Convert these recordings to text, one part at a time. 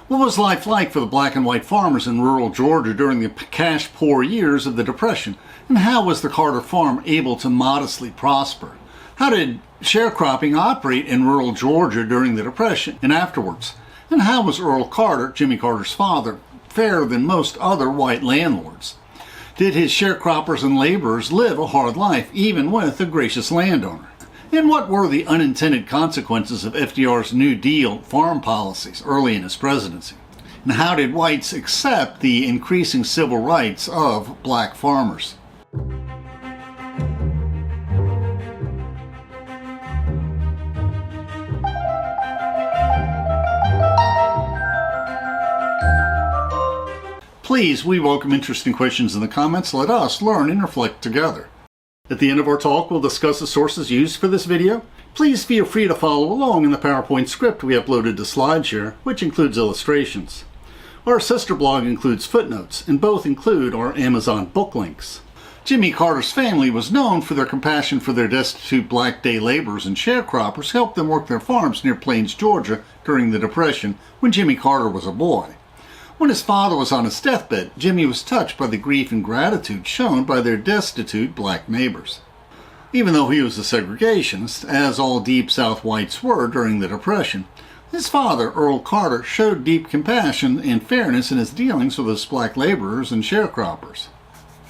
What was life like for the black and white farmers in rural Georgia during the cash-poor years of the Depression? And how was the Carter farm able to modestly prosper? How did sharecropping operate in rural Georgia during the Depression and afterwards? And how was Earl Carter, Jimmy Carter's father, fairer than most other white landlords? Did his sharecroppers and laborers live a hard life, even with a gracious landowner? And what were the unintended consequences of FDR's New Deal farm policies early in his presidency? And how did whites accept the increasing civil rights of black farmers? Please, we welcome interesting questions in the comments. Let us learn and reflect together. At the end of our talk, we'll discuss the sources used for this video. Please feel free to follow along in the PowerPoint script we uploaded to SlideShare, which includes illustrations. Our sister blog includes footnotes, and both include our Amazon book links. Jimmy Carter's family was known for their compassion for their destitute black day laborers and sharecroppers who helped them work their farms near Plains, Georgia during the Depression when Jimmy Carter was a boy. When his father was on his deathbed, Jimmy was touched by the grief and gratitude shown by their destitute black neighbors. Even though he was a segregationist, as all Deep South whites were during the Depression, his father, Earl Carter, showed deep compassion and fairness in his dealings with his black laborers and sharecroppers.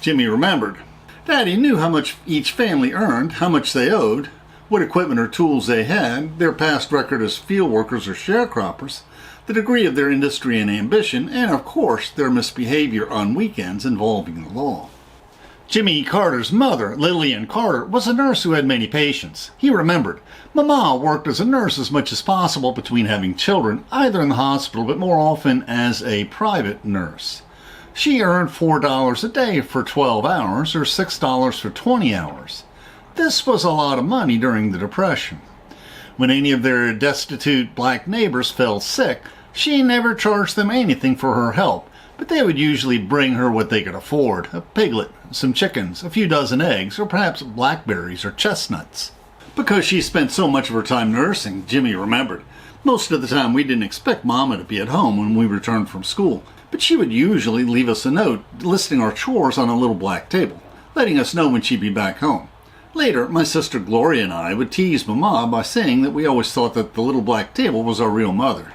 Jimmy remembered, Daddy knew how much each family earned, how much they owed, what equipment or tools they had, their past record as field workers or sharecroppers, the degree of their industry and ambition, and of course their misbehavior on weekends involving the law. Jimmy Carter's mother, Lillian Carter, was a nurse who had many patients. He remembered, Mama worked as a nurse as much as possible between having children, either in the hospital but more often as a private nurse. She earned $4 a day for 12 hours or $6 for 20 hours. This was a lot of money during the Depression. When any of their destitute black neighbors fell sick, she never charged them anything for her help, but they would usually bring her what they could afford, a piglet, some chickens, a few dozen eggs, or perhaps blackberries or chestnuts. Because she spent so much of her time nursing, Jimmy remembered, most of the time we didn't expect Mama to be at home when we returned from school, but she would usually leave us a note listing our chores on a little black table, letting us know when she'd be back home. Later, my sister Gloria and I would tease Mama by saying that we always thought that the little black table was our real mother.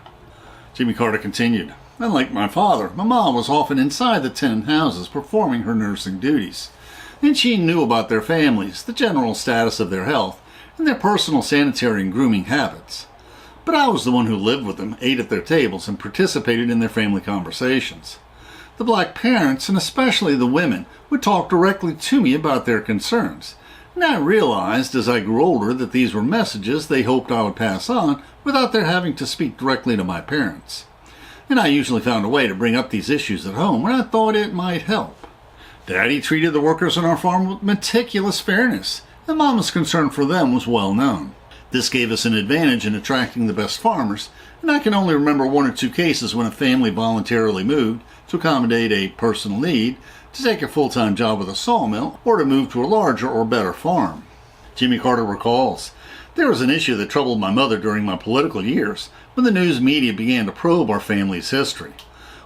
Jimmy Carter continued, Unlike my father, Mama was often inside the tenant houses performing her nursing duties, and she knew about their families, the general status of their health, and their personal sanitary and grooming habits. But I was the one who lived with them, ate at their tables, and participated in their family conversations. The black parents, and especially the women, would talk directly to me about their concerns, and I realized as I grew older that these were messages they hoped I would pass on without their having to speak directly to my parents. And I usually found a way to bring up these issues at home when I thought it might help. Daddy treated the workers on our farm with meticulous fairness, and Mama's concern for them was well known. This gave us an advantage in attracting the best farmers, and I can only remember one or two cases when a family voluntarily moved to accommodate a personal need, to take a full-time job with a sawmill, or to move to a larger or better farm. Jimmy Carter recalls, There was an issue that troubled my mother during my political years, when the news media began to probe our family's history.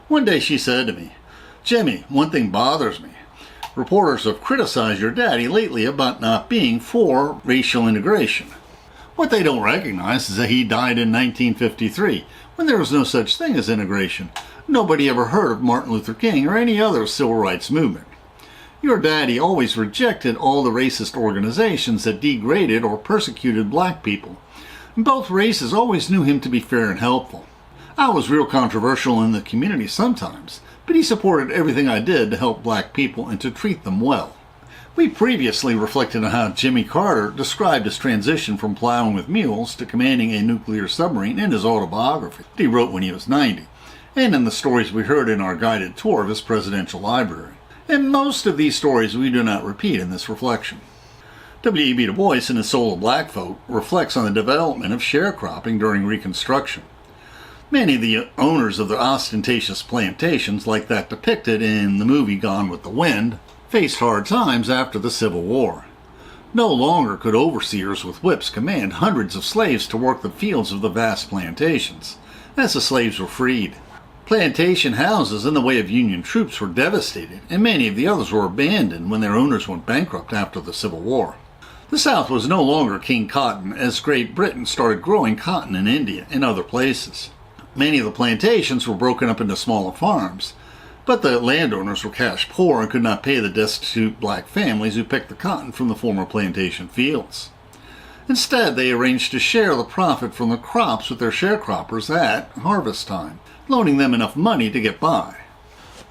One day she said to me, Jimmy, one thing bothers me. Reporters have criticized your daddy lately about not being for racial integration. What they don't recognize is that he died in 1953, when there was no such thing as integration. Nobody ever heard of Martin Luther King or any other civil rights movement. Your daddy always rejected all the racist organizations that degraded or persecuted black people. And both races always knew him to be fair and helpful. I was real controversial in the community sometimes, but he supported everything I did to help black people and to treat them well. We previously reflected on how Jimmy Carter described his transition from plowing with mules to commanding a nuclear submarine in his autobiography that he wrote when he was 90, and in the stories we heard in our guided tour of his presidential library. And most of these stories we do not repeat in this reflection. W.E.B. Du Bois, in his Soul of Black Folk, reflects on the development of sharecropping during Reconstruction. Many of the owners of the ostentatious plantations, like that depicted in the movie Gone with the Wind, faced hard times after the Civil War. No longer could overseers with whips command hundreds of slaves to work the fields of the vast plantations, as the slaves were freed. Plantation houses in the way of Union troops were devastated, and many of the others were abandoned when their owners went bankrupt after the Civil War. The South was no longer King Cotton as Great Britain started growing cotton in India and other places. Many of the plantations were broken up into smaller farms, but the landowners were cash poor and could not pay the destitute black families who picked the cotton from the former plantation fields. Instead, they arranged to share the profit from the crops with their sharecroppers at harvest time, loaning them enough money to get by.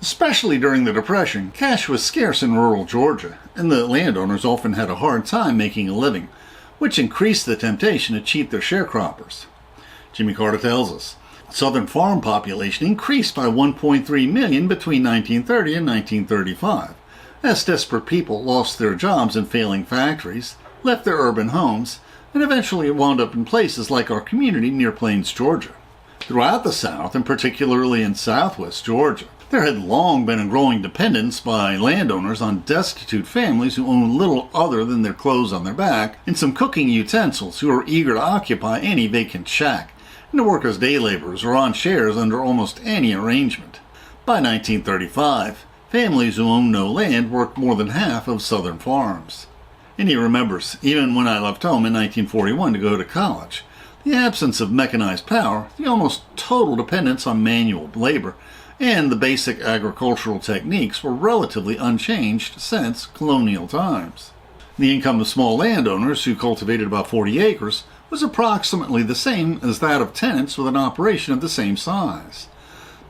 Especially during the Depression, cash was scarce in rural Georgia, and the landowners often had a hard time making a living, which increased the temptation to cheat their sharecroppers. Jimmy Carter tells us, Southern farm population increased by 1.3 million between 1930 and 1935, as desperate people lost their jobs in failing factories, left their urban homes, and eventually wound up in places like our community near Plains, Georgia. Throughout the South, and particularly in southwest Georgia, there had long been a growing dependence by landowners on destitute families who owned little other than their clothes on their back and some cooking utensils, who were eager to occupy any vacant shack and to work as day laborers or on shares under almost any arrangement. By 1935, families who owned no land worked more than half of Southern farms. And he remembers, even when I left home in 1941 to go to college, the absence of mechanized power, the almost total dependence on manual labor, and the basic agricultural techniques were relatively unchanged since colonial times. The income of small landowners who cultivated about 40 acres was approximately the same as that of tenants with an operation of the same size.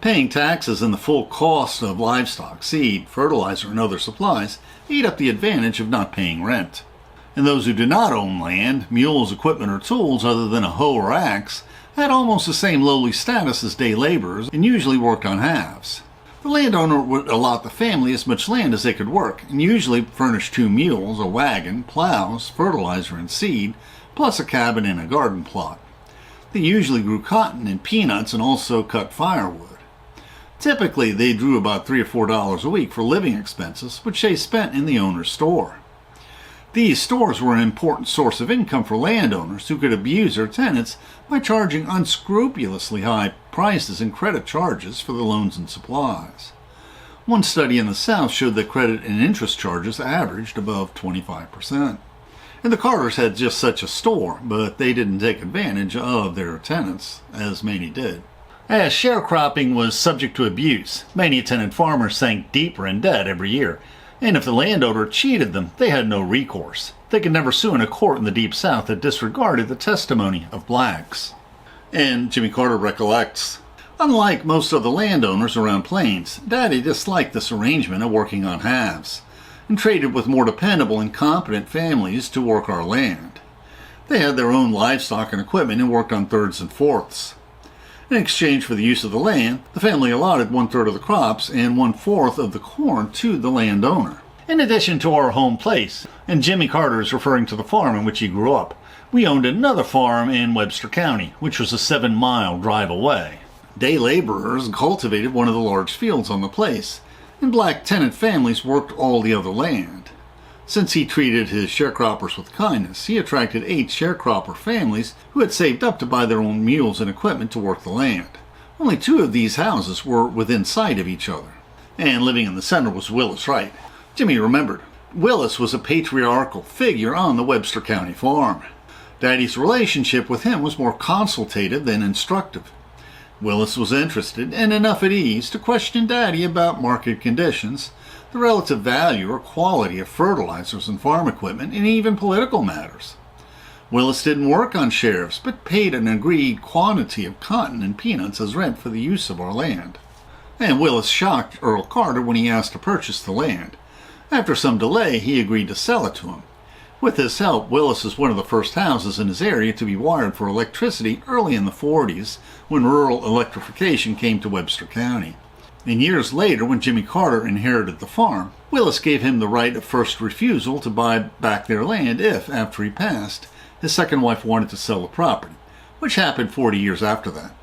Paying taxes and the full cost of livestock, seed, fertilizer, and other supplies ate up the advantage of not paying rent. And those who did not own land, mules, equipment, or tools other than a hoe or axe had almost the same lowly status as day laborers and usually worked on halves. The landowner would allot the family as much land as they could work and usually furnish 2 mules, a wagon, plows, fertilizer, and seed, plus a cabin and a garden plot. They usually grew cotton and peanuts and also cut firewood. Typically, they drew about $3 or $4 a week for living expenses, which they spent in the owner's store. These stores were an important source of income for landowners who could abuse their tenants by charging unscrupulously high prices and credit charges for the loans and supplies. One study in the South showed that credit and interest charges averaged above 25%. And the Carters had just such a store, but they didn't take advantage of their tenants, as many did. As sharecropping was subject to abuse, many tenant farmers sank deeper in debt every year, and if the landowner cheated them, they had no recourse. They could never sue in a court in the Deep South that disregarded the testimony of blacks. And Jimmy Carter recollects, unlike most of the landowners around Plains, Daddy disliked this arrangement of working on halves, and traded with more dependable and competent families to work our land. They had their own livestock and equipment and worked on thirds and fourths. In exchange for the use of the land, the family allotted 1/3 of the crops and 1/4 of the corn to the landowner. In addition to our home place, and Jimmy Carter is referring to the farm in which he grew up, we owned another farm in Webster County, which was a 7-mile drive away. Day laborers cultivated one of the large fields on the place, and black tenant families worked all the other land. Since he treated his sharecroppers with kindness, he attracted 8 sharecropper families who had saved up to buy their own mules and equipment to work the land. Only 2 of these houses were within sight of each other, and living in the center was Willis Wright. Jimmy remembered, Willis was a patriarchal figure on the Webster County farm. Daddy's relationship with him was more consultative than instructive. Willis was interested and enough at ease to question Daddy about market conditions, the relative value or quality of fertilizers and farm equipment, and even political matters. Willis didn't work on sheriffs, but paid an agreed quantity of cotton and peanuts as rent for the use of our land. And Willis shocked Earl Carter when he asked to purchase the land. After some delay, he agreed to sell it to him. With his help, Willis is one of the first houses in his area to be wired for electricity early in the 40s, when rural electrification came to Webster County. And years later, when Jimmy Carter inherited the farm, Willis gave him the right of first refusal to buy back their land if, after he passed, his second wife wanted to sell the property, which happened 40 years after that.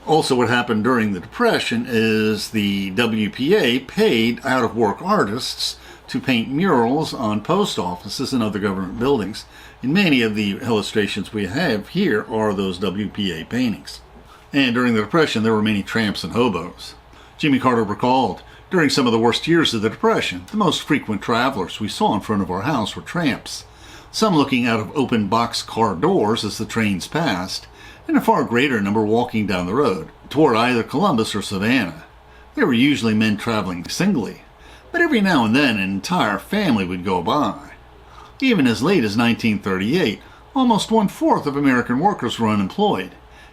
Also, what happened during the Depression is the WPA paid out-of-work artists to paint murals on post offices and other government buildings, and many of the illustrations we have here are those WPA paintings. And during the Depression, there were many tramps and hoboes. Jimmy Carter recalled, during some of the worst years of the Depression, the most frequent travelers we saw in front of our house were tramps, some looking out of open boxcar doors as the trains passed, and a far greater number walking down the road, toward either Columbus or Savannah. They were usually men traveling singly, but every now and then an entire family would go by. Even as late as 1938, almost one-fourth of American workers were unemployed,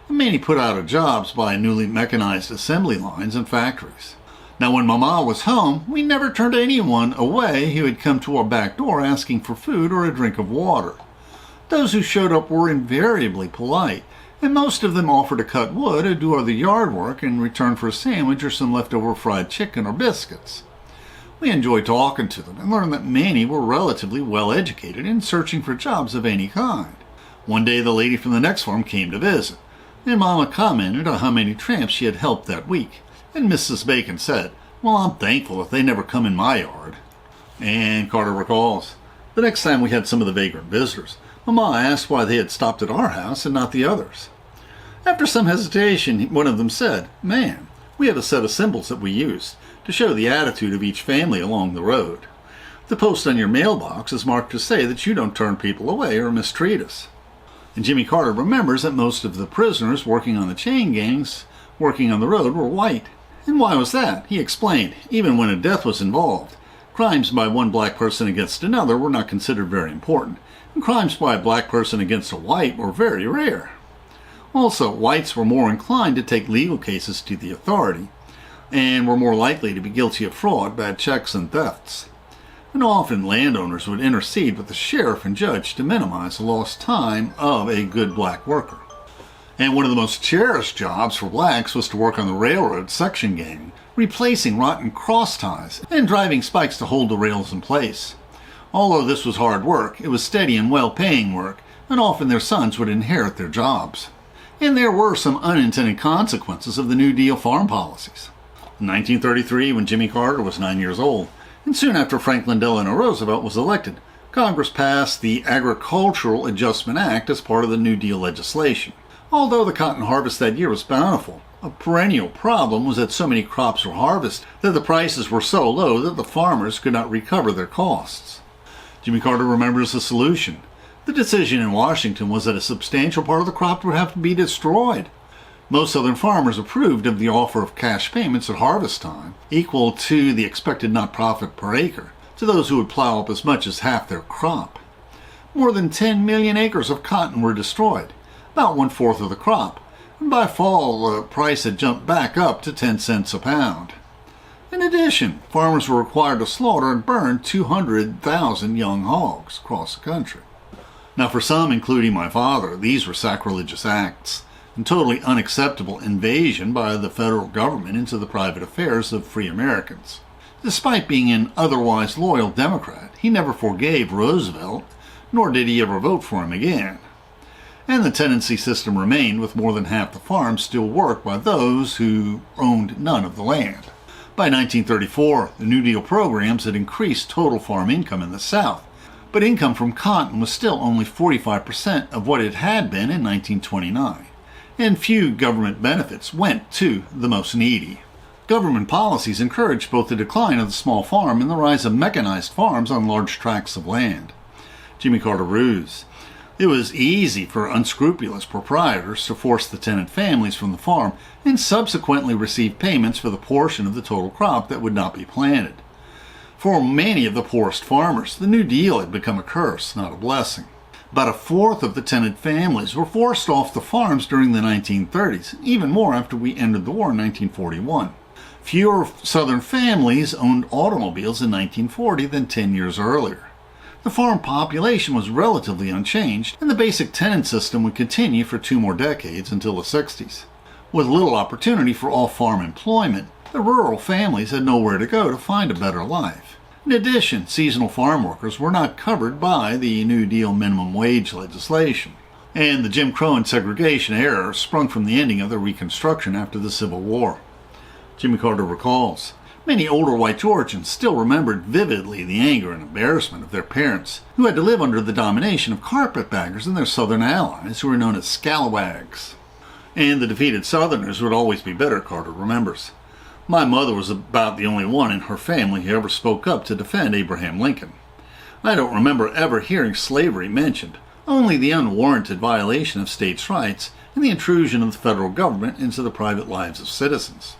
and many put out of jobs by newly mechanized assembly lines and factories. Now, when Mama was home, we never turned anyone away who had come to our back door asking for food or a drink of water. Those who showed up were invariably polite, and most of them offered to cut wood or do other yard work in return for a sandwich or some leftover fried chicken or biscuits. We enjoyed talking to them and learned that many were relatively well educated and searching for jobs of any kind. One day the lady from the next farm came to visit, and Mama commented on how many tramps she had helped that week, and Mrs. Bacon said, "Well, I'm thankful that they never come in my yard." And Carter recalls, the next time we had some of the vagrant visitors, Mama asked why they had stopped at our house and not the others. After some hesitation, one of them said, "Ma'am, we have a set of symbols that we use to show the attitude of each family along the road. The post on your mailbox is marked to say that you don't turn people away or mistreat us." And Jimmy Carter remembers that most of the prisoners working on the chain gangs working on the road were white. And why was that? He explained, even when a death was involved, crimes by one black person against another were not considered very important, and crimes by a black person against a white were very rare. Also, whites were more inclined to take legal cases to the authority, and were more likely to be guilty of fraud, bad checks, and thefts. And often landowners would intercede with the sheriff and judge to minimize the lost time of a good black worker. And one of the most cherished jobs for blacks was to work on the railroad section gang, replacing rotten cross ties and driving spikes to hold the rails in place. Although this was hard work, it was steady and well-paying work, and often their sons would inherit their jobs. And there were some unintended consequences of the New Deal farm policies. In 1933, when Jimmy Carter was 9 years old, and soon after Franklin Delano Roosevelt was elected, Congress passed the Agricultural Adjustment Act as part of the New Deal legislation. Although the cotton harvest that year was bountiful, a perennial problem was that so many crops were harvested that the prices were so low that the farmers could not recover their costs. Jimmy Carter remembers the solution. The decision in Washington was that a substantial part of the crop would have to be destroyed. Most Southern farmers approved of the offer of cash payments at harvest time, equal to the expected net profit per acre, to those who would plow up as much as half their crop. More than 10 million acres of cotton were destroyed, about one-fourth of the crop, and by fall the price had jumped back up to 10 cents a pound. In addition, farmers were required to slaughter and burn 200,000 young hogs across the country. Now, for some, including my father, these were sacrilegious acts, and totally unacceptable invasion by the federal government into the private affairs of free Americans. Despite being an otherwise loyal Democrat, he never forgave Roosevelt, nor did he ever vote for him again. And the tenancy system remained, with more than half the farms still worked by those who owned none of the land. By 1934, the New Deal programs had increased total farm income in the South, but income from cotton was still only 45% of what it had been in 1929, and few government benefits went to the most needy. Government policies encouraged both the decline of the small farm and the rise of mechanized farms on large tracts of land. Jimmy Carter rues. It was easy for unscrupulous proprietors to force the tenant families from the farm and subsequently receive payments for the portion of the total crop that would not be planted. For many of the poorest farmers, the New Deal had become a curse, not a blessing. About a fourth of the tenant families were forced off the farms during the 1930s, even more after we ended the war in 1941. Fewer Southern families owned automobiles in 1940 than 10 years earlier. The farm population was relatively unchanged, and the basic tenant system would continue for 2 more decades until the 60s. With little opportunity for off-farm employment, the rural families had nowhere to go to find a better life. In addition, seasonal farm workers were not covered by the New Deal minimum wage legislation, and the Jim Crow and segregation era sprung from the ending of the Reconstruction after the Civil War. Jimmy Carter recalls, many older white Georgians still remembered vividly the anger and embarrassment of their parents, who had to live under the domination of carpetbaggers and their southern allies, who were known as scalawags. And the defeated Southerners would always be bitter, Carter remembers. My mother was about the only one in her family who ever spoke up to defend Abraham Lincoln. I don't remember ever hearing slavery mentioned, only the unwarranted violation of states' rights and the intrusion of the federal government into the private lives of citizens.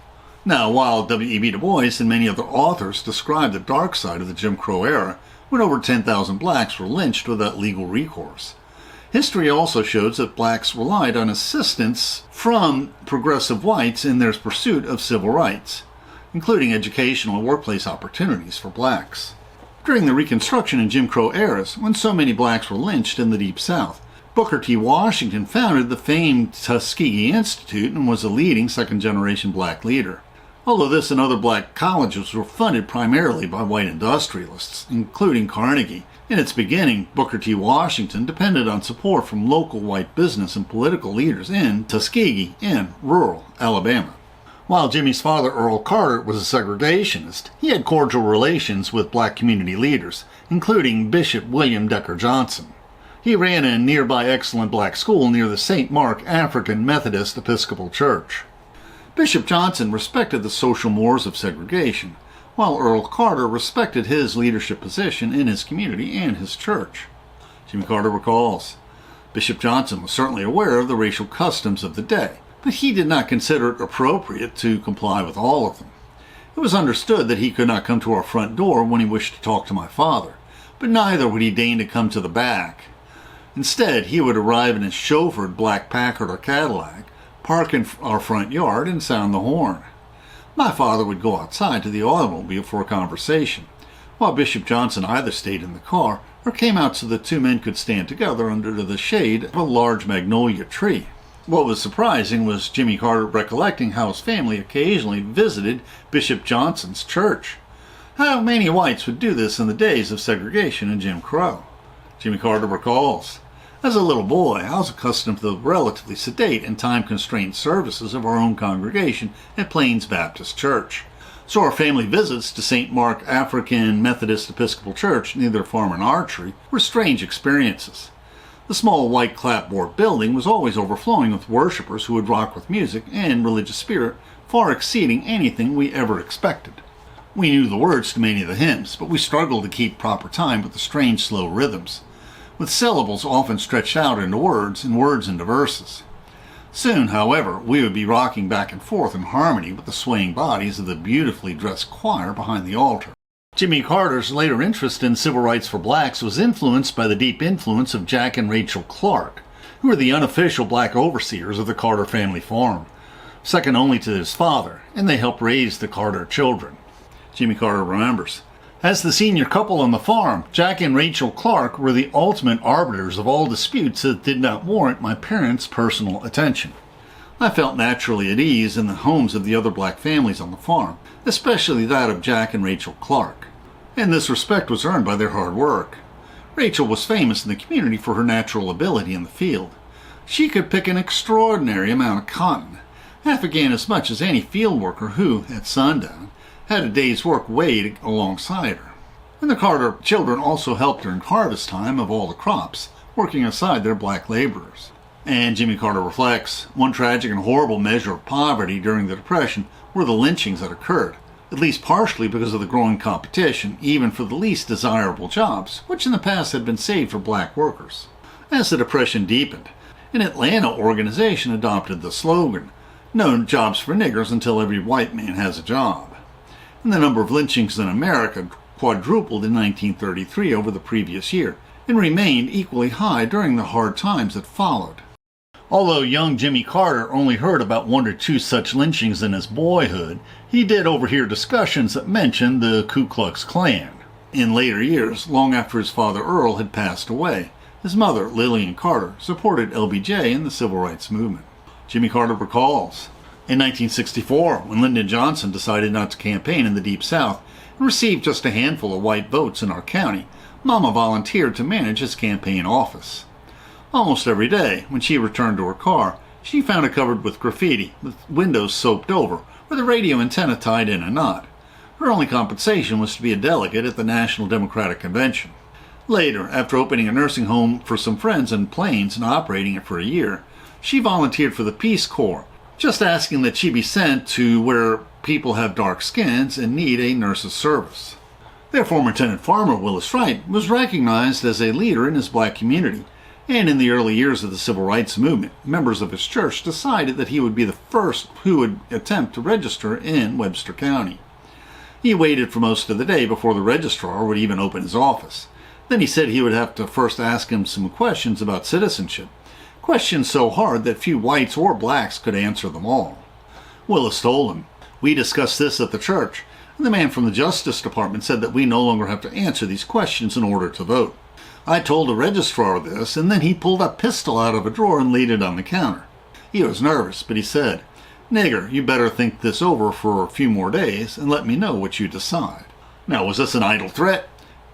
Now, while W.E.B. Du Bois and many other authors describe the dark side of the Jim Crow era, when over 10,000 blacks were lynched without legal recourse, history also shows that blacks relied on assistance from progressive whites in their pursuit of civil rights, including educational and workplace opportunities for blacks. During the Reconstruction and Jim Crow eras, when so many blacks were lynched in the Deep South, Booker T. Washington founded the famed Tuskegee Institute and was a leading second-generation black leader. Although this and other black colleges were funded primarily by white industrialists, including Carnegie, in its beginning, Booker T. Washington depended on support from local white business and political leaders in Tuskegee and rural Alabama. While Jimmy's father, Earl Carter, was a segregationist, he had cordial relations with black community leaders, including Bishop William Decker Johnson. He ran a nearby excellent black school near the St. Mark African Methodist Episcopal Church. Bishop Johnson respected the social mores of segregation, while Earl Carter respected his leadership position in his community and his church. Jimmy Carter recalls, Bishop Johnson was certainly aware of the racial customs of the day, but he did not consider it appropriate to comply with all of them. It was understood that he could not come to our front door when he wished to talk to my father, but neither would he deign to come to the back. Instead, he would arrive in his chauffeured black Packard or Cadillac, park in our front yard, and sound the horn. My father would go outside to the automobile for a conversation, while Bishop Johnson either stayed in the car or came out so the two men could stand together under the shade of a large magnolia tree. What was surprising was Jimmy Carter recollecting how his family occasionally visited Bishop Johnson's church. How many whites would do this in the days of segregation and Jim Crow? Jimmy Carter recalls, as a little boy, I was accustomed to the relatively sedate and time-constrained services of our own congregation at Plains Baptist Church. So our family visits to St. Mark African Methodist Episcopal Church near their farm and archery were strange experiences. The small white clapboard building was always overflowing with worshipers who would rock with music and religious spirit far exceeding anything we ever expected. We knew the words to many of the hymns, but we struggled to keep proper time with the strange slow rhythms, with syllables often stretched out into words and words into verses. Soon, however, we would be rocking back and forth in harmony with the swaying bodies of the beautifully dressed choir behind the altar. Jimmy Carter's later interest in civil rights for blacks was influenced by the deep influence of Jack and Rachel Clark, who were the unofficial black overseers of the Carter family farm, second only to his father, and they helped raise the Carter children. Jimmy Carter remembers, as the senior couple on the farm, Jack and Rachel Clark were the ultimate arbiters of all disputes that did not warrant my parents' personal attention. I felt naturally at ease in the homes of the other black families on the farm, especially that of Jack and Rachel Clark, and this respect was earned by their hard work. Rachel was famous in the community for her natural ability in the field. She could pick an extraordinary amount of cotton, half again as much as any field worker who, at sundown, had a day's work weighed alongside her. And the Carter children also helped during harvest time of all the crops, working aside their black laborers. And Jimmy Carter reflects, one tragic and horrible measure of poverty during the Depression were the lynchings that occurred, at least partially because of the growing competition, even for the least desirable jobs, which in the past had been saved for black workers. As the Depression deepened, an Atlanta organization adopted the slogan, "No jobs for niggers until every white man has a job." And the number of lynchings in America quadrupled in 1933 over the previous year, and remained equally high during the hard times that followed. Although young Jimmy Carter only heard about one or two such lynchings in his boyhood, he did overhear discussions that mentioned the Ku Klux Klan. In later years, long after his father Earl had passed away, his mother, Lillian Carter, supported LBJ in the civil rights movement. Jimmy Carter recalls, in 1964, when Lyndon Johnson decided not to campaign in the Deep South and received just a handful of white votes in our county, Mama volunteered to manage his campaign office. Almost every day, when she returned to her car, she found it covered with graffiti, with windows soaped over, or the radio antenna tied in a knot. Her only compensation was to be a delegate at the National Democratic Convention. Later, after opening a nursing home for some friends in Plains and operating it for a year, She volunteered for the Peace Corps, just asking that she be sent to where people have dark skins and need a nurse's service. Their former tenant farmer, Willis Wright, was recognized as a leader in his black community, and in the early years of the Civil Rights Movement, members of his church decided that he would be the first who would attempt to register in Webster County. He waited for most of the day before the registrar would even open his office. Then he said he would have to first ask him some questions about citizenship, questions so hard that few whites or blacks could answer them all. Willis told him, "We discussed this at the church, and the man from the Justice Department said that we no longer have to answer these questions in order to vote. I told the registrar this, and then he pulled a pistol out of a drawer and laid it on the counter. He was nervous, but he said, 'Nigger, you better think this over for a few more days and let me know what you decide.'" Now, was this an idle threat?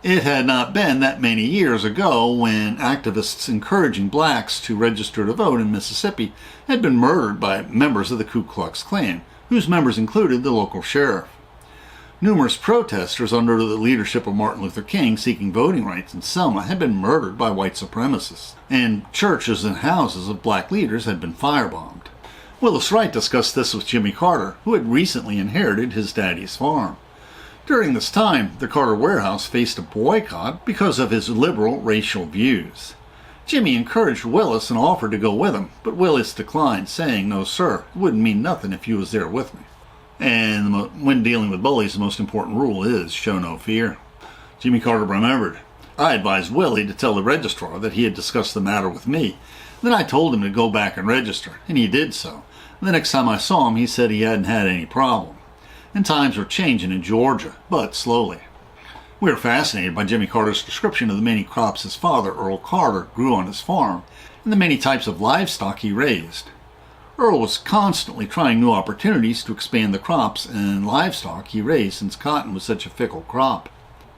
It had not been that many years ago when activists encouraging blacks to register to vote in Mississippi had been murdered by members of the Ku Klux Klan, whose members included the local sheriff. Numerous protesters under the leadership of Martin Luther King seeking voting rights in Selma had been murdered by white supremacists, and churches and houses of black leaders had been firebombed. Willis Wright discussed this with Jimmy Carter, who had recently inherited his daddy's farm. During this time, the Carter warehouse faced a boycott because of his liberal racial views. Jimmy encouraged Willis and offered to go with him, but Willis declined, saying, "No, sir, it wouldn't mean nothing if you was there with me." And when dealing with bullies, the most important rule is show no fear. Jimmy Carter remembered, "I advised Willie to tell the registrar that he had discussed the matter with me. Then I told him to go back and register, and he did so. The next time I saw him, he said he hadn't had any problem. And times were changing in Georgia, but slowly." We were fascinated by Jimmy Carter's description of the many crops his father, Earl Carter, grew on his farm, and the many types of livestock he raised. Earl was constantly trying new opportunities to expand the crops and livestock he raised since cotton was such a fickle crop.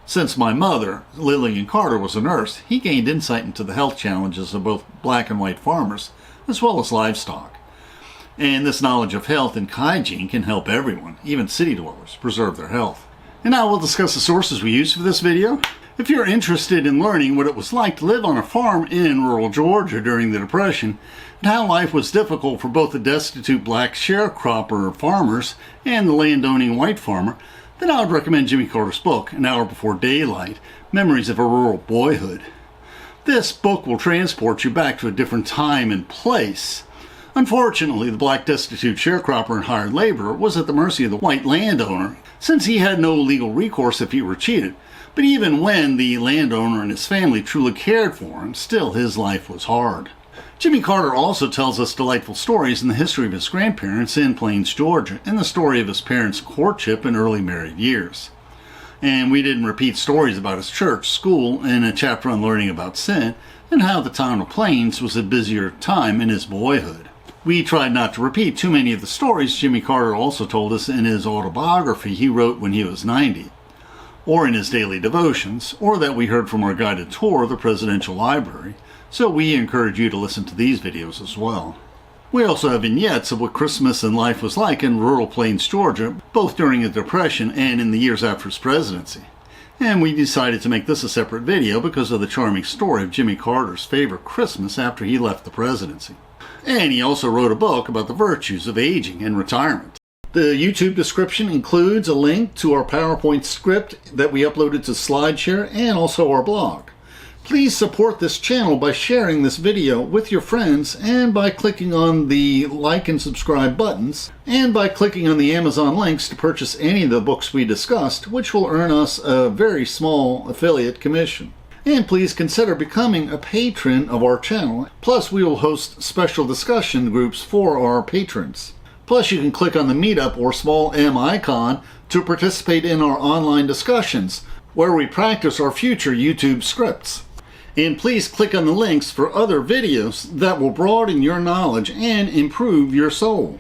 Since my mother, Lillian Carter, was a nurse, he gained insight into the health challenges of both black and white farmers, as well as livestock. And this knowledge of health and hygiene can help everyone, even city dwellers, preserve their health. And now we'll discuss the sources we used for this video. If you're interested in learning what it was like to live on a farm in rural Georgia during the Depression, and how life was difficult for both the destitute black sharecropper farmers and the landowning white farmer, then I would recommend Jimmy Carter's book, An Hour Before Daylight, Memories of a Rural Boyhood. This book will transport you back to a different time and place. Unfortunately, the black destitute sharecropper and hired laborer was at the mercy of the white landowner, since he had no legal recourse if he were cheated. But even when the landowner and his family truly cared for him, still his life was hard. Jimmy Carter also tells us delightful stories in the history of his grandparents in Plains, Georgia, and the story of his parents' courtship and early married years. And we didn't repeat stories about his church, school, and a chapter on learning about sin, and how the town of Plains was a busier time in his boyhood. We tried not to repeat too many of the stories Jimmy Carter also told us in his autobiography he wrote when he was 90, or in his daily devotions, or that we heard from our guided tour of the Presidential Library, so we encourage you to listen to these videos as well. We also have vignettes of what Christmas and life was like in rural Plains, Georgia, both during the Depression and in the years after his presidency. And we decided to make this a separate video because of the charming story of Jimmy Carter's favorite Christmas after he left the presidency. And he also wrote a book about the virtues of aging and retirement. The YouTube description includes a link to our PowerPoint script that we uploaded to SlideShare and also our blog. Please support this channel by sharing this video with your friends and by clicking on the like and subscribe buttons and by clicking on the Amazon links to purchase any of the books we discussed, which will earn us a very small affiliate commission. And please consider becoming a patron of our channel. Plus, we will host special discussion groups for our patrons. Plus, you can click on the Meetup or small M icon to participate in our online discussions, where we practice our future YouTube scripts. And please click on the links for other videos that will broaden your knowledge and improve your soul.